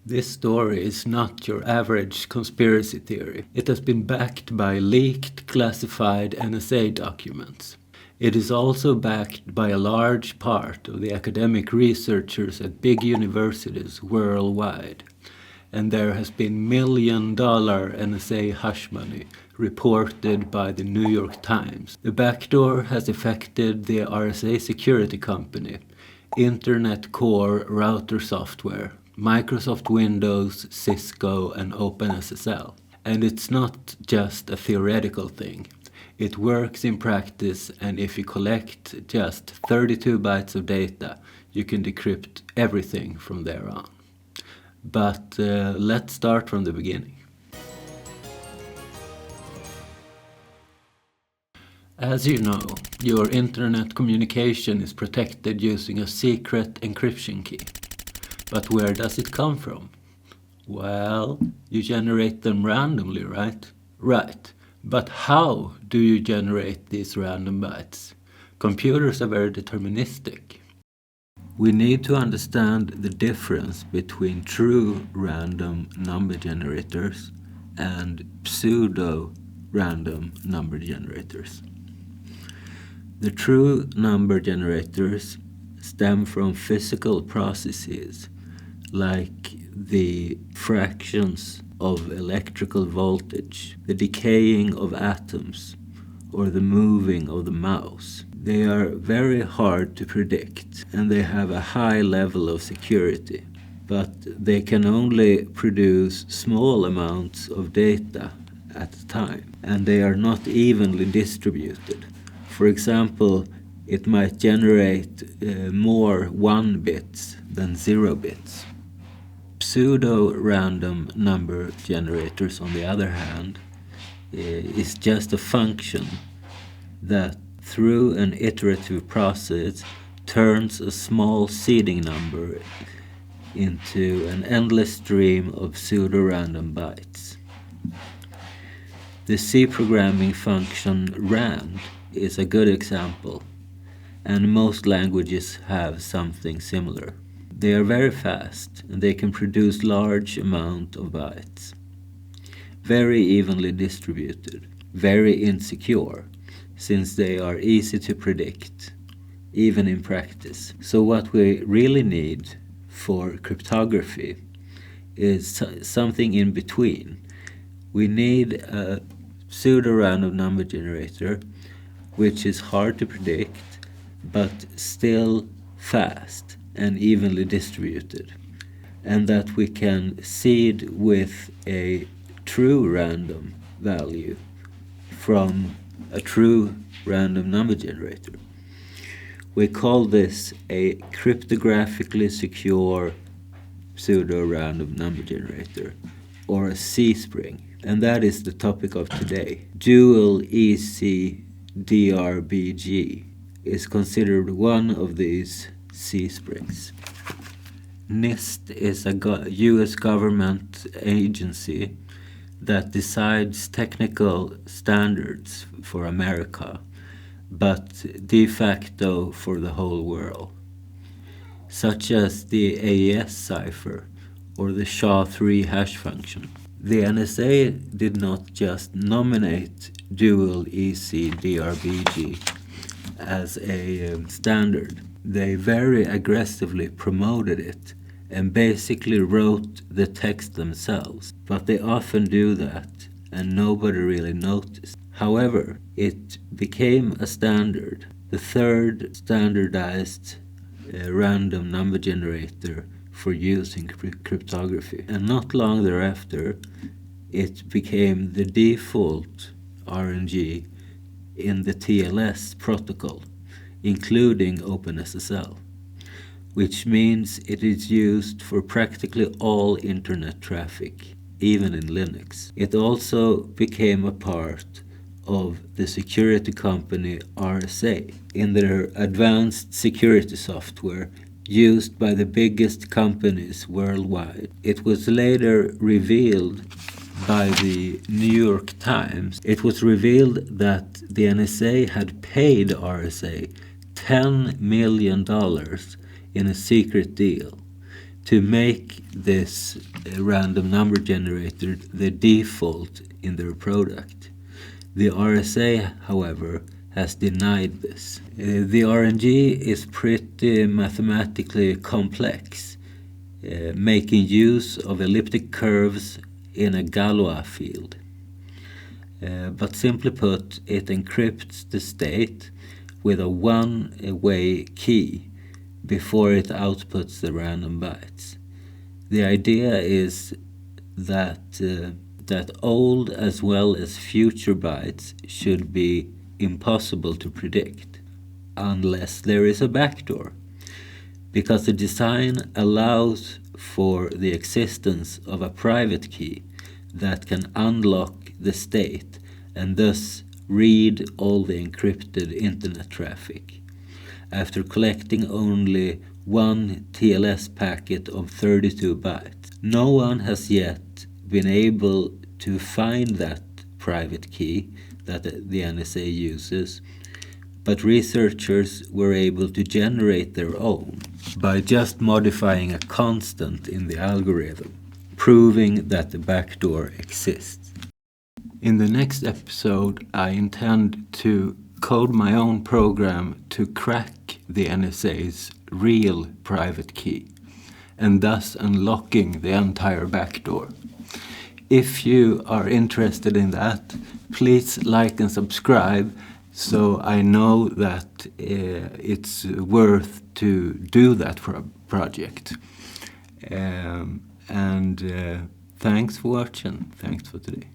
This story is not your average conspiracy theory. It has been backed by leaked, classified NSA documents. It is also backed by a large part of the academic researchers at big universities worldwide. And there has been million-dollar NSA hush money reported by the New York Times. The backdoor has affected the RSA security company, Internet Core Router Software, Microsoft Windows, Cisco, and OpenSSL. And it's not just a theoretical thing. It works in practice, and if you collect just 32 bytes of data, you can decrypt everything from there on. But let's start from the beginning. As you know, your internet communication is protected using a secret encryption key. But where does it come from? Well, you generate them randomly, right? Right. But how do you generate these random bytes? Computers are very deterministic. We need to understand the difference between true random number generators and pseudo-random number generators. The true number generators stem from physical processes like the fractions of electrical voltage, the decaying of atoms, or the moving of the mouse. They are very hard to predict, and they have a high level of security, but they can only produce small amounts of data at a time, and they are not evenly distributed. For example, it might generate more 1 bits than 0 bits. Pseudo-random number generators, on the other hand, is just a function that through an iterative process turns a small seeding number into an endless stream of pseudo-random bytes. The C programming function rand is a good example, and most languages have something similar. They are very fast, and they can produce large amount of bytes. Very evenly distributed, very insecure, since they are easy to predict, even in practice. So what we really need for cryptography is something in between. We need a pseudo-random number generator, which is hard to predict, but still fast and evenly distributed, and that we can seed with a true random value from a true random number generator. We call this a cryptographically secure pseudo-random number generator, or a C-spring, and that is the topic of today. Dual EC DRBG is considered one of these C-springs. NIST is a US government agency that decides technical standards for America, but de facto for the whole world, such as the AES cipher or the SHA-3 hash function. The NSA did not just nominate dual EC DRBG as a standard. They very aggressively promoted it and basically wrote the text themselves. But they often do that, and nobody really noticed. However, it became a standard, the third standardized random number generator for use in cryptography. And not long thereafter, it became the default RNG in the TLS protocol, including OpenSSL, which means it is used for practically all internet traffic, even in Linux. It also became a part of the security company RSA in their advanced security software used by the biggest companies worldwide. It was later revealed by the New York Times. It was revealed that the NSA had paid RSA $10 million in a secret deal to make this random number generator the default in their product. The RSA, however, has denied this. The RNG is pretty mathematically complex, making use of elliptic curves in a Galois field. But simply put, it encrypts the state with a one-way key before it outputs the random bytes. The idea is that old as well as future bytes should be impossible to predict unless there is a backdoor, because the design allows for the existence of a private key that can unlock the state and thus read all the encrypted internet traffic after collecting only one TLS packet of 32 bytes. No one has yet been able to find that private key that the NSA uses, but researchers were able to generate their own by just modifying a constant in the algorithm, proving that the backdoor exists. In the next episode, I intend to code my own program to crack the NSA's real private key, and thus unlocking the entire backdoor. If you are interested in that, please like and subscribe so I know that it's worth to do that project. Thanks for watching. Thanks for today.